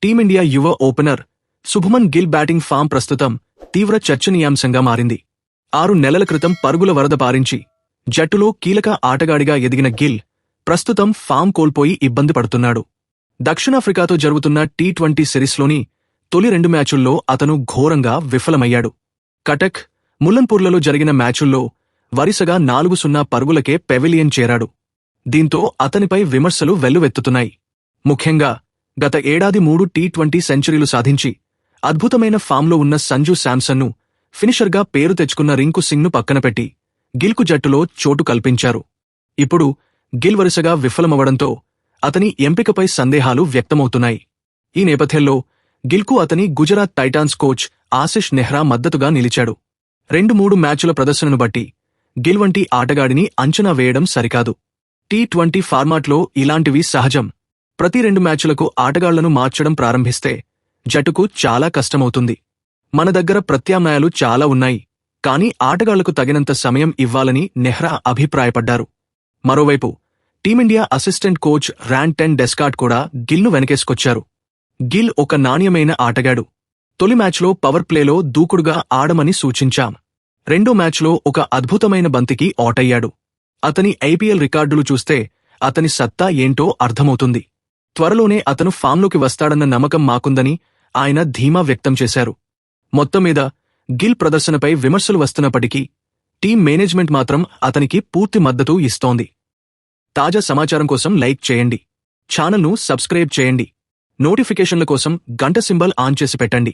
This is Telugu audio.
టీమిండియా యువ opener Shubman Gill batting form ప్రస్తుతం తీవ్ర చర్చనీయాంశంగా మారింది. 6 నెలల క్రితం పరుగుల వరద పారించి జట్టులో కీలక ఆటగాడిగా ఎదిగిన గిల్ ప్రస్తుతం ఫామ్ కోల్పోయి ఇబ్బంది పడుతున్నాడు. దక్షిణాఫ్రికాతో జరుగుతున్న టీ20 సిరీస్లోని తొలి 2 మ్యాచుల్లో అతను ఘోరంగా విఫలమయ్యాడు. కటక్, ముల్లన్పూర్లలో జరిగిన మ్యాచుల్లో వరుసగా 4-0 పరుగులకే పెవిలియన్ చేరాడు. దీంతో అతనిపై విమర్శలు వెల్లువెత్తుతున్నాయి. ముఖ్యంగా గత ఏడాది 3 టీ20 సెంచరీలు సాధించి అద్భుతమైన ఫామ్లో ఉన్న సంజు శాంసన్ను, ఫినిషర్గా పేరు తెచ్చుకున్న రింకు సింగ్ను పక్కనపెట్టి గిల్కు జట్టులో చోటు కల్పించారు. ఇప్పుడు గిల్ వరుసగా విఫలమవడంతో అతని ఎంపికపై సందేహాలు వ్యక్తమవుతున్నాయి. ఈ నేపథ్యంలో గిల్కు అతని గుజరాత్ టైటాన్స్ కోచ్ ఆశిష్ నెహ్రా మద్దతుగా నిలిచాడు. 2-3 మ్యాచుల ప్రదర్శనను బట్టి గిల్ వంటి ఆటగాడిని అంచనా వేయడం సరికాదు. టీ20 ఫార్మాట్లో ఇలాంటివి సహజం. ప్రతి 2 మ్యాచులకు ఆటగాళ్లను మార్చడం ప్రారంభిస్తే జట్టుకు చాలా కష్టమవుతుంది. మన దగ్గర ప్రత్యామ్నాయాలు చాలా ఉన్నాయి, కానీ ఆటగాళ్లకు తగినంత సమయం ఇవ్వాలని నెహ్రా అభిప్రాయపడ్డారు. మరోవైపు టీమిండియా అసిస్టెంట్ కోచ్ ర్యాన్ డెస్కార్ట్ కూడా గిల్ను వెనకేసుకొచ్చారు. గిల్ ఒక నాణ్యమైన ఆటగాడు. తొలి మ్యాచ్లో పవర్ ప్లేలో దూకుడుగా ఆడమని సూచించాం. రెండో మ్యాచ్లో ఒక అద్భుతమైన బంతికి ఔటయ్యాడు. అతని ఐపీఎల్ రికార్డులు చూస్తే అతని సత్తా ఏంటో అర్థమవుతుంది. త్వరలోనే అతను ఫామ్లోకి వస్తాడన్న నమ్మకం మాకుందని ఆయన ధీమా వ్యక్తం చేశారు. మొత్తం మీద గిల్ ప్రదర్శనపై విమర్శలు వస్తున్నప్పటికీ టీం మేనేజ్మెంట్ మాత్రం అతనికి పూర్తి మద్దతు ఇస్తోంది. తాజా సమాచారం కోసం లైక్ చేయండి, ఛానల్ను సబ్స్క్రైబ్ చేయండి, నోటిఫికేషన్ల కోసం గంట సింబల్ ఆన్ చేసి పెట్టండి.